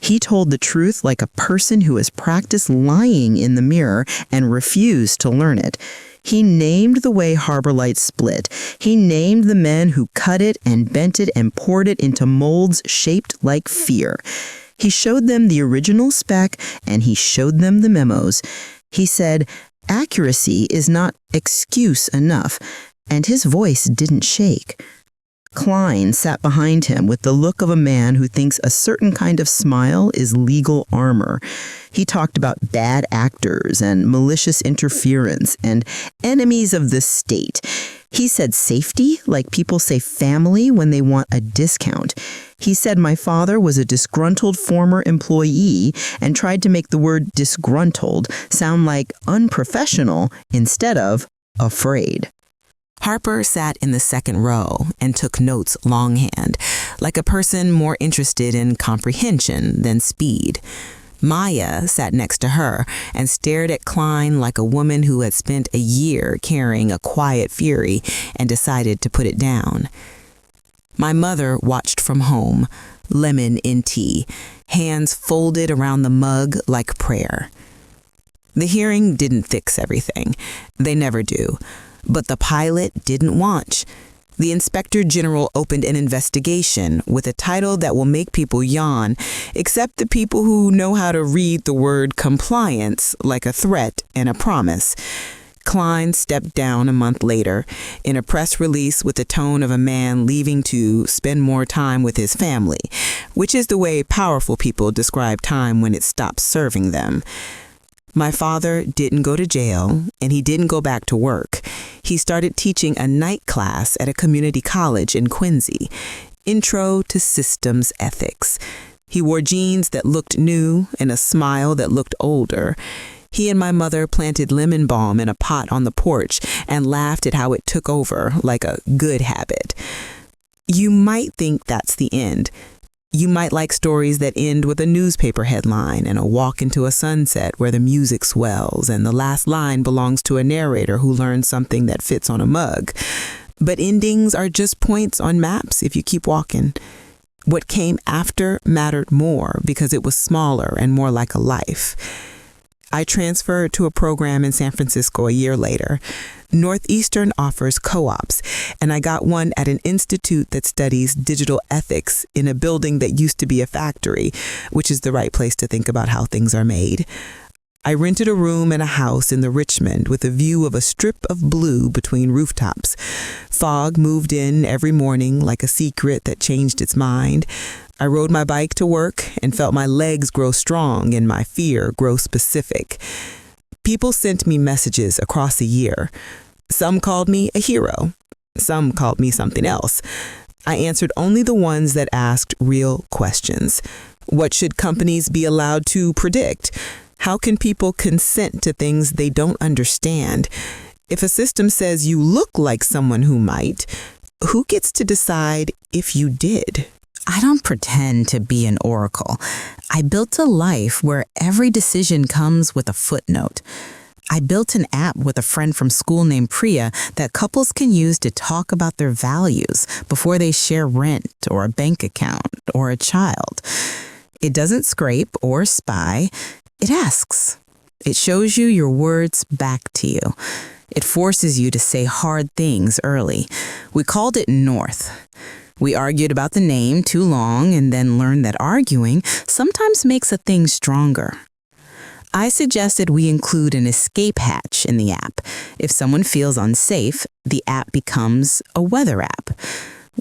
He told the truth like a person who has practiced lying in the mirror and refused to learn it. He named the way Harbor Light split. He named the men who cut it and bent it and poured it into molds shaped like fear. He showed them the original spec and he showed them the memos. He said, accuracy is not excuse enough, and his voice didn't shake. Klein sat behind him with the look of a man who thinks a certain kind of smile is legal armor. He talked about bad actors and malicious interference and enemies of the state. He said safety, like people say family when they want a discount. He said my father was a disgruntled former employee and tried to make the word disgruntled sound like unprofessional instead of afraid. Harper sat in the second row and took notes longhand, like a person more interested in comprehension than speed. Maya sat next to her and stared at Klein like a woman who had spent a year carrying a quiet fury and decided to put it down. My mother watched from home, lemon in tea, hands folded around the mug like prayer. The hearing didn't fix everything. They never do. But the pilot didn't launch. The Inspector General opened an investigation with a title that will make people yawn, except the people who know how to read the word compliance like a threat and a promise. Klein stepped down a month later in a press release with the tone of a man leaving to spend more time with his family, which is the way powerful people describe time when it stops serving them. My father didn't go to jail, and he didn't go back to work. He started teaching a night class at a community college in Quincy, Intro to Systems Ethics. He wore jeans that looked new and a smile that looked older. He and my mother planted lemon balm in a pot on the porch and laughed at how it took over like a good habit. You might think that's the end. You might like stories that end with a newspaper headline and a walk into a sunset where the music swells and the last line belongs to a narrator who learns something that fits on a mug. But endings are just points on maps if you keep walking. What came after mattered more because it was smaller and more like a life. I transferred to a program in San Francisco a year later. Northeastern offers co-ops, and I got one at an institute that studies digital ethics in a building that used to be a factory, which is the right place to think about how things are made. I rented a room in a house in the Richmond with a view of a strip of blue between rooftops. Fog moved in every morning like a secret that changed its mind. I rode my bike to work and felt my legs grow strong and my fear grow specific. People sent me messages across the year. Some called me a hero. Some called me something else. I answered only the ones that asked real questions. What should companies be allowed to predict? How can people consent to things they don't understand? If a system says you look like someone who might, who gets to decide if you did? I don't pretend to be an oracle. I built a life where every decision comes with a footnote. I built an app with a friend from school named Priya that couples can use to talk about their values before they share rent or a bank account or a child. It doesn't scrape or spy. It asks. It shows you your words back to you. It forces you to say hard things early. We called it North. We argued about the name too long and then learned that arguing sometimes makes a thing stronger. I suggested we include an escape hatch in the app. If someone feels unsafe, the app becomes a weather app.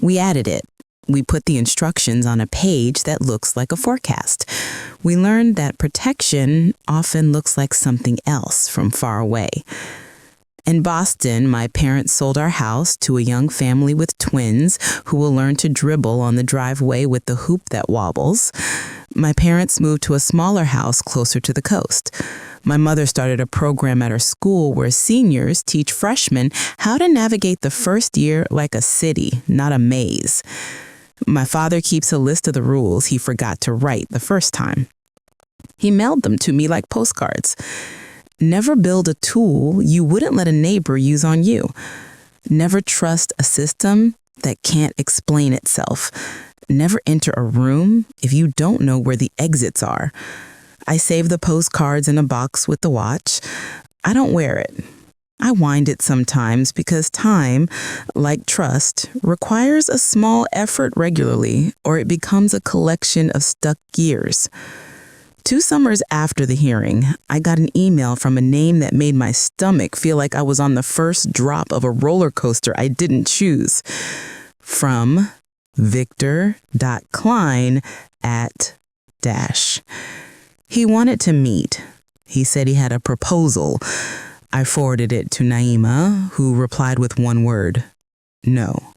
We added it. We put the instructions on a page that looks like a forecast. We learned that protection often looks like something else from far away. In Boston, my parents sold our house to a young family with twins who will learn to dribble on the driveway with the hoop that wobbles. My parents moved to a smaller house closer to the coast. My mother started a program at her school where seniors teach freshmen how to navigate the first year like a city, not a maze. My father keeps a list of the rules he forgot to write the first time. He mailed them to me like postcards. Never build a tool you wouldn't let a neighbor use on you. Never trust a system that can't explain itself. Never enter a room if you don't know where the exits are. I save the postcards in a box with the watch. I don't wear it. I wind it sometimes because time, like trust, requires a small effort regularly, or it becomes a collection of stuck gears. 2 summers after the hearing, I got an email from a name that made my stomach feel like I was on the first drop of a roller coaster I didn't choose. From Victor.Klein at dash. He wanted to meet. He said he had a proposal. I forwarded it to Naima, who replied with one word, no.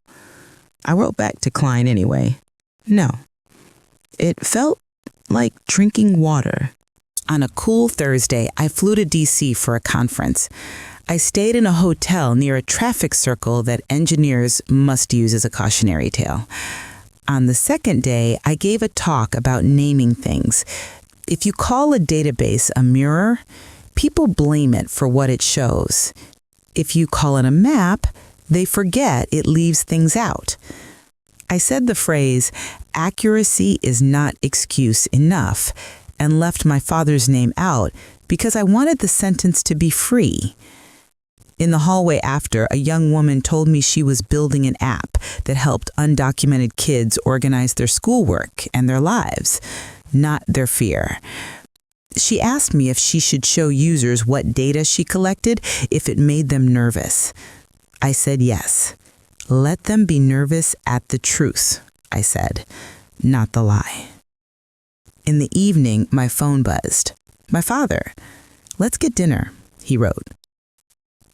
I wrote back to Klein anyway, no. It felt like drinking water. On a cool Thursday, I flew to D.C. for a conference. I stayed in a hotel near a traffic circle that engineers must use as a cautionary tale. On the second day, I gave a talk about naming things. If you call a database a mirror, people blame it for what it shows. If you call it a map, they forget it leaves things out. I said the phrase, accuracy is not excuse enough, and left my father's name out because I wanted the sentence to be free. In the hallway after, a young woman told me she was building an app that helped undocumented kids organize their schoolwork and their lives, not their fear. She asked me if she should show users what data she collected if it made them nervous. I said yes. Let them be nervous at the truth, I said, not the lie. In the evening, my phone buzzed. My father. Let's get dinner, he wrote.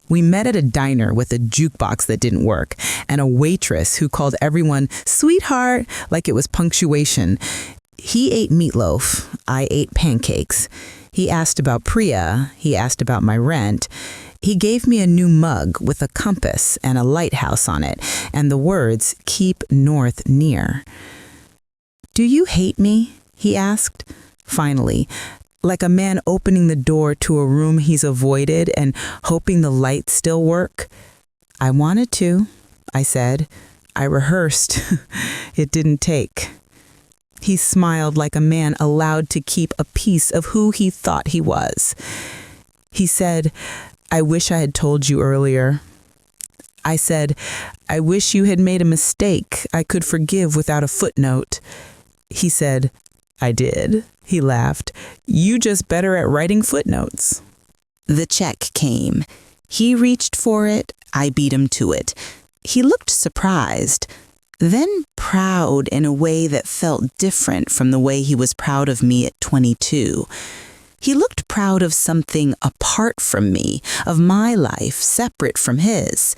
We met at a diner with a jukebox that didn't work and a waitress who called everyone sweetheart like it was punctuation. He ate meatloaf. I ate pancakes. He asked about Priya. He asked about my rent. He gave me a new mug with a compass and a lighthouse on it and the words, keep north near. Do you hate me? He asked. Finally, like a man opening the door to a room he's avoided and hoping the lights still work. I wanted to, I said. I rehearsed. It didn't take. He smiled like a man allowed to keep a piece of who he thought he was. He said, I wish I had told you earlier. I said, I wish you had made a mistake I could forgive without a footnote. He said, I did. He laughed. You just better at writing footnotes. The check came. He reached for it. I beat him to it. He looked surprised, then proud in a way that felt different from the way he was proud of me at 22. He looked proud of something apart from me, of my life separate from his.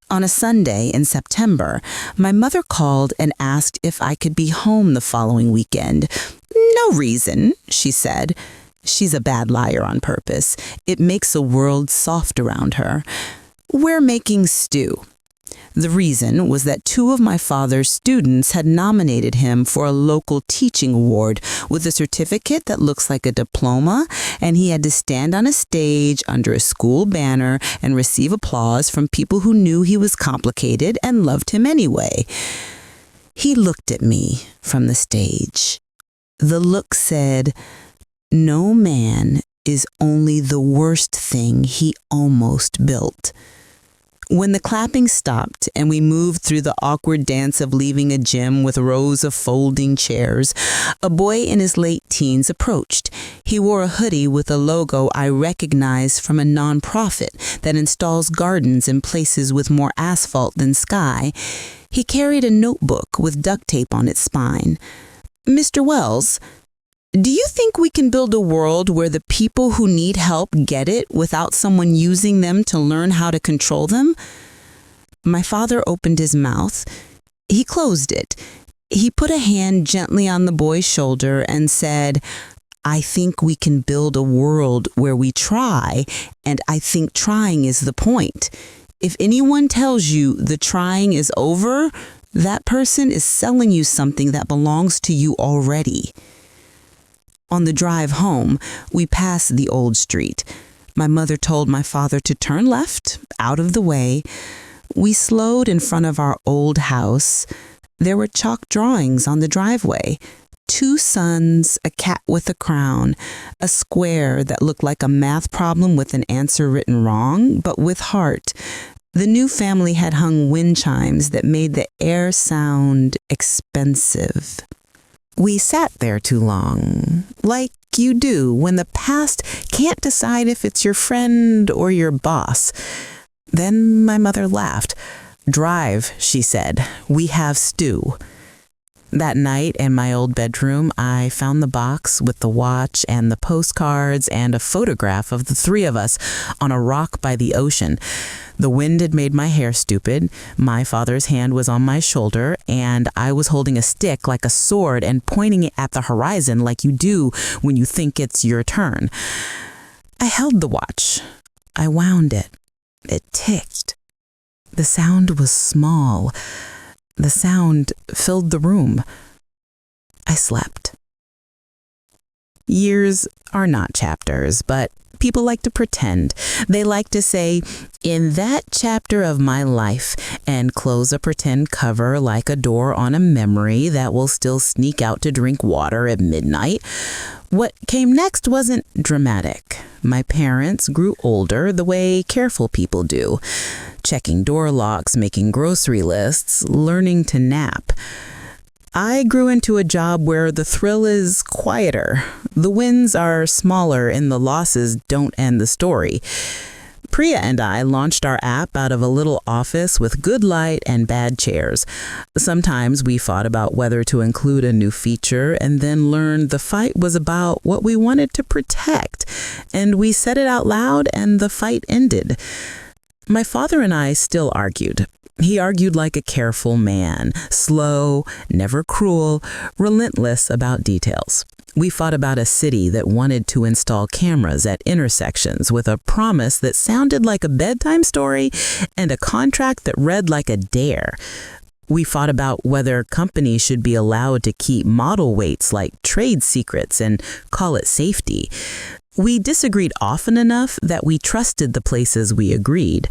On a Sunday in September, my mother called and asked if I could be home the following weekend. No reason, she said. She's a bad liar on purpose. It makes the world soft around her. We're making stew. The reason was that 2 of my father's students had nominated him for a local teaching award with a certificate that looks like a diploma, and he had to stand on a stage under a school banner and receive applause from people who knew he was complicated and loved him anyway. He looked at me from the stage. The look said, no man is only the worst thing he almost built. When the clapping stopped and we moved through the awkward dance of leaving a gym with rows of folding chairs, a boy in his late teens approached. He wore a hoodie with a logo I recognized from a nonprofit that installs gardens in places with more asphalt than sky. He carried a notebook with duct tape on its spine. "Mr. Wells, do you think we can build a world where the people who need help get it without someone using them to learn how to control them?" My father opened his mouth. He closed it. He put a hand gently on the boy's shoulder and said, "I think we can build a world where we try, and I think trying is the point. If anyone tells you the trying is over, that person is selling you something that belongs to you already." On the drive home, we passed the old street. My mother told my father to turn left, out of the way. We slowed in front of our old house. There were chalk drawings on the driveway. 2 suns, a cat with a crown, a square that looked like a math problem with an answer written wrong, but with heart. The new family had hung wind chimes that made the air sound expensive. We sat there too long, like you do when the past can't decide if it's your friend or your boss. Then my mother laughed. "Drive," she said. "We have stew." That night in my old bedroom, I found the box with the watch and the postcards and a photograph of the 3 of us on a rock by the ocean. The wind had made my hair stupid. My father's hand was on my shoulder, and I was holding a stick like a sword and pointing it at the horizon like you do when you think it's your turn. I held the watch. I wound it. It ticked. The sound was small. The sound filled the room. I slept. Years are not chapters, but people like to pretend. They like to say, "In that chapter of my life," and close a pretend cover like a door on a memory that will still sneak out to drink water at midnight. What came next wasn't dramatic. My parents grew older the way careful people do, checking door locks, making grocery lists, learning to nap. I grew into a job where the thrill is quieter. The wins are smaller and the losses don't end the story. Priya and I launched our app out of a little office with good light and bad chairs. Sometimes we fought about whether to include a new feature and then learned the fight was about what we wanted to protect. And we said it out loud and the fight ended. My father and I still argued. He argued like a careful man, slow, never cruel, relentless about details. We fought about a city that wanted to install cameras at intersections with a promise that sounded like a bedtime story and a contract that read like a dare. We fought about whether companies should be allowed to keep model weights like trade secrets and call it safety. We disagreed often enough that we trusted the places we agreed.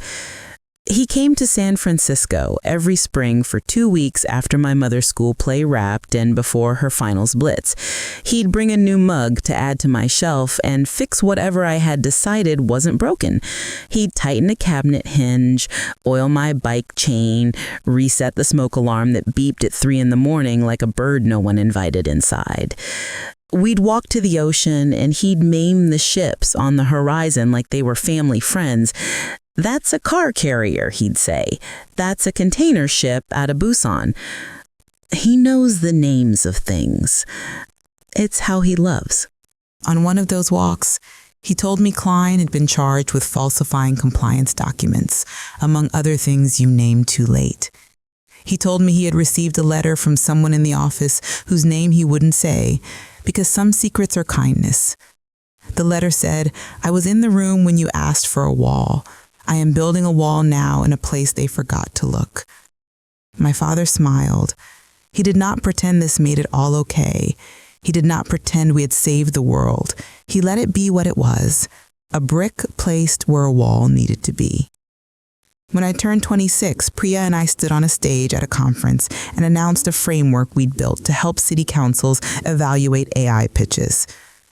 He came to San Francisco every spring for 2 weeks after my mother's school play wrapped and before her finals blitz. He'd bring a new mug to add to my shelf and fix whatever I had decided wasn't broken. He'd tighten a cabinet hinge, oil my bike chain, reset the smoke alarm that beeped at 3 a.m. like a bird no one invited inside. We'd walk to the ocean and he'd maim the ships on the horizon like they were family friends. "That's a car carrier," he'd say. "That's a container ship out of Busan." He knows the names of things. It's how he loves. On one of those walks, he told me Klein had been charged with falsifying compliance documents, among other things you named too late. He told me he had received a letter from someone in the office whose name he wouldn't say, because some secrets are kindness. The letter said, "I was in the room when you asked for a wall. I am building a wall now in a place they forgot to look." My father smiled. He did not pretend this made it all okay. He did not pretend we had saved the world. He let it be what it was, a brick placed where a wall needed to be. When I turned 26, Priya and I stood on a stage at a conference and announced a framework we'd built to help city councils evaluate AI pitches.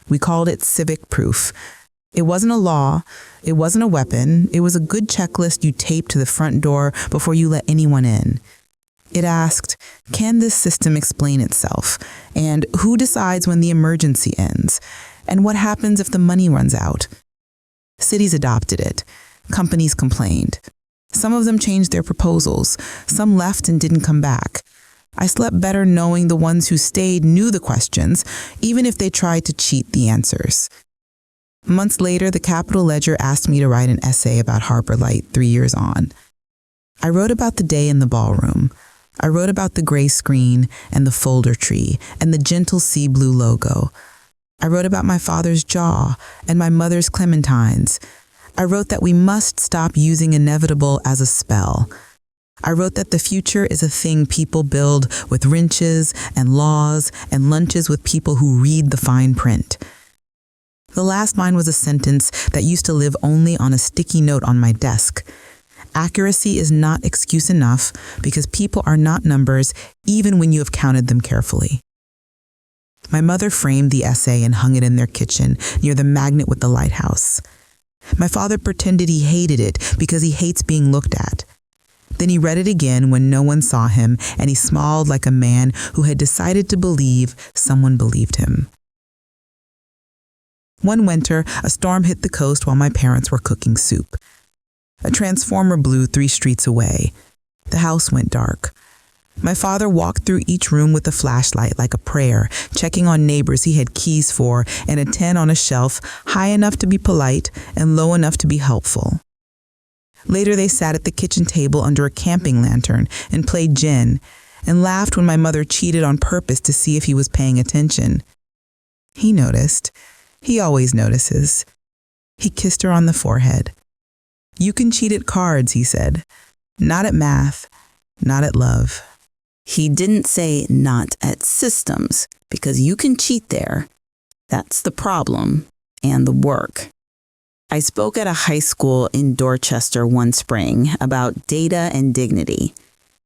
We called it civic proof. It wasn't a law, it wasn't a weapon, it was a good checklist you tape to the front door before you let anyone in. It asked, can this system explain itself? And who decides when the emergency ends? And what happens if the money runs out? Cities adopted it. Companies complained. Some of them changed their proposals. Some left and didn't come back. I slept better knowing the ones who stayed knew the questions, even if they tried to cheat the answers. Months later, the Capitol Ledger asked me to write an essay about Harbor Light 3 years on. I wrote about the day in the ballroom. I wrote about the gray screen and the folder tree and the gentle sea blue logo. I wrote about my father's jaw and my mother's clementines. I wrote that we must stop using inevitable as a spell. I wrote that the future is a thing people build with wrenches and laws and lunches with people who read the fine print. The last line was a sentence that used to live only on a sticky note on my desk. Accuracy is not excuse enough because people are not numbers even when you have counted them carefully. My mother framed the essay and hung it in their kitchen near the magnet with the lighthouse. My father pretended he hated it because he hates being looked at. Then he read it again when no one saw him, and he smiled like a man who had decided to believe someone believed him. One winter, a storm hit the coast while my parents were cooking soup. A transformer blew 3 streets away. The house went dark. My father walked through each room with a flashlight like a prayer, checking on neighbors he had keys for and a 10 on a shelf high enough to be polite and low enough to be helpful. Later, they sat at the kitchen table under a camping lantern and played gin and laughed when my mother cheated on purpose to see if he was paying attention. He noticed. He always notices. He kissed her on the forehead. "You can cheat at cards," he said. "Not at math, not at love." He didn't say not at systems, because you can cheat there. That's the problem and the work. I spoke at a high school in Dorchester one spring about data and dignity.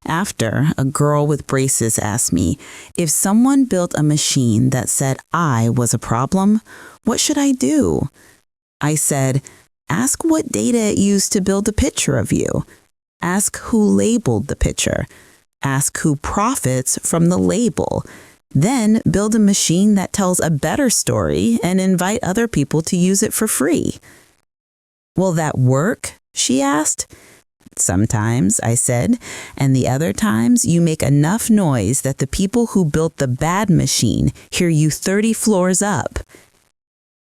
After, a girl with braces asked me, if someone built a machine that said I was a problem, what should I do? I said, ask what data it used to build a picture of you. Ask who labeled the picture. Ask who profits from the label. Then build a machine that tells a better story and invite other people to use it for free. Will that work? She asked. Sometimes, I said, and the other times you make enough noise that the people who built the bad machine hear you 30 floors up.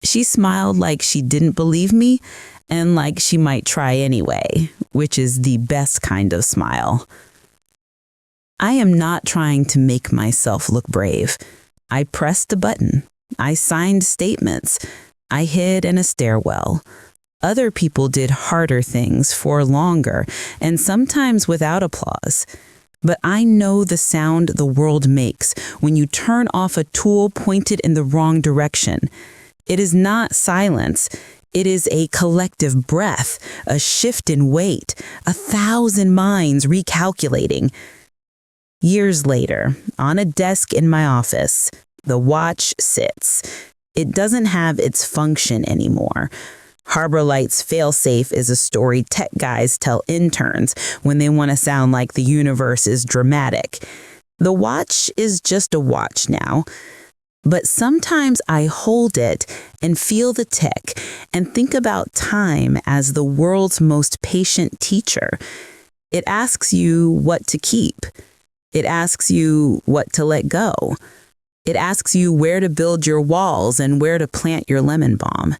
She smiled like she didn't believe me and like she might try anyway, which is the best kind of smile. I am not trying to make myself look brave. I pressed a button. I signed statements. I hid in a stairwell. Other people did harder things for longer, and sometimes without applause. But I know the sound the world makes when you turn off a tool pointed in the wrong direction. It is not silence. It is a collective breath, a shift in weight, 1,000 minds recalculating. Years later, on a desk in my office, the watch sits. It doesn't have its function anymore. Harbor Light's Failsafe is a story tech guys tell interns when they want to sound like the universe is dramatic. The watch is just a watch now. But sometimes I hold it and feel the tick and think about time as the world's most patient teacher. It asks you what to keep. It asks you what to let go. It asks you where to build your walls and where to plant your lemon balm.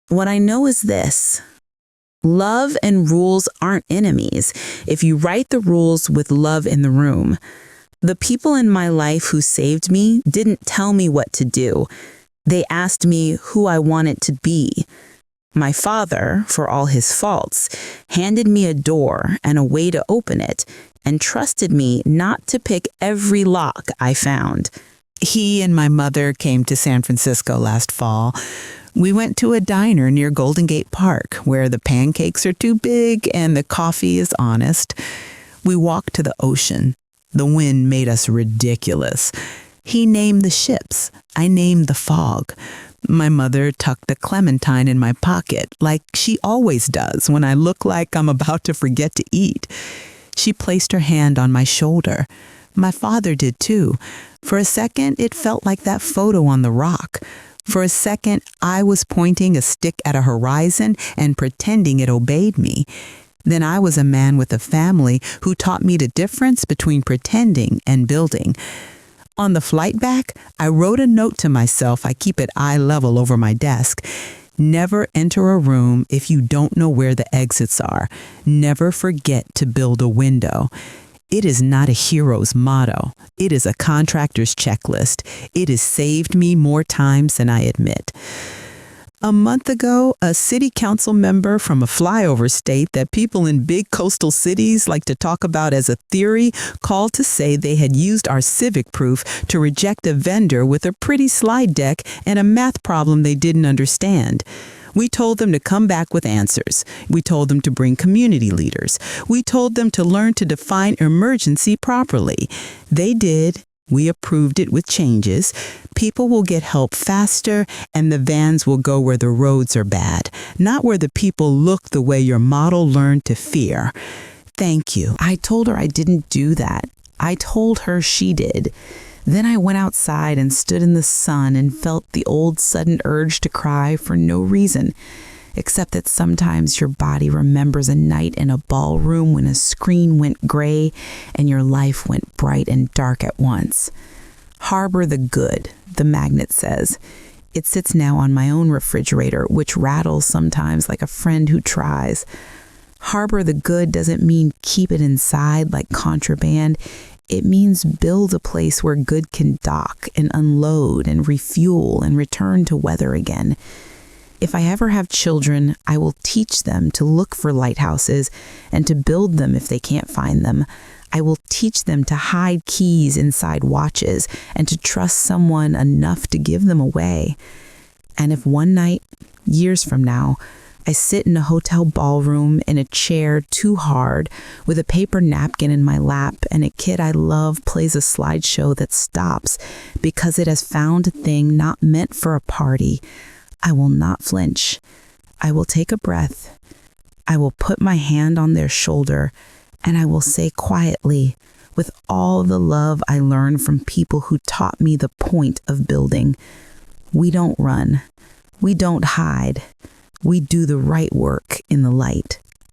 What I know is this. Love and rules aren't enemies if you write the rules with love in the room. The people in my life who saved me didn't tell me what to do. They asked me who I wanted to be. My father, for all his faults, handed me a door and a way to open it and trusted me not to pick every lock I found. He and my mother came to San Francisco last fall. We went to a diner near Golden Gate Park where the pancakes are too big and the coffee is honest. We walked to the ocean. The wind made us ridiculous. He named the ships. I named the fog. My mother tucked a clementine in my pocket like she always does when I look like I'm about to forget to eat. She placed her hand on my shoulder. My father did too. For a second, it felt like that photo on the rock. For a second, I was pointing a stick at a horizon and pretending it obeyed me. Then I was a man with a family who taught me the difference between pretending and building. On the flight back, I wrote a note to myself I keep at eye level over my desk. Never enter a room if you don't know where the exits are. Never forget to build a window. It is not a hero's motto. It is a contractor's checklist. It has saved me more times than I admit. A month ago, a city council member from a flyover state that people in big coastal cities like to talk about as a theory called to say they had used our civic proof to reject a vendor with a pretty slide deck and a math problem they didn't understand. We told them to come back with answers. We told them to bring community leaders. We told them to learn to define emergency properly. They did. We approved it with changes. People will get help faster, and the vans will go where the roads are bad, not where the people look the way your model learned to fear. Thank you. I told her I didn't do that. I told her she did. Then I went outside and stood in the sun and felt the old sudden urge to cry for no reason, except that sometimes your body remembers a night in a ballroom when a screen went gray and your life went bright and dark at once. Harbor the good, the magnet says. It sits now on my own refrigerator, which rattles sometimes like a friend who tries. Harbor the good doesn't mean keep it inside like contraband. It means build a place where good can dock and unload and refuel and return to weather again. If I ever have children, I will teach them to look for lighthouses and to build them if they can't find them. I will teach them to hide keys inside watches and to trust someone enough to give them away. And if one night, years from now, I sit in a hotel ballroom in a chair too hard with a paper napkin in my lap and a kid I love plays a slideshow that stops because it has found a thing not meant for a party, I will not flinch. I will take a breath. I will put my hand on their shoulder, and I will say quietly, with all the love I learned from people who taught me the point of building, we don't run. We don't hide. We do the right work in the light.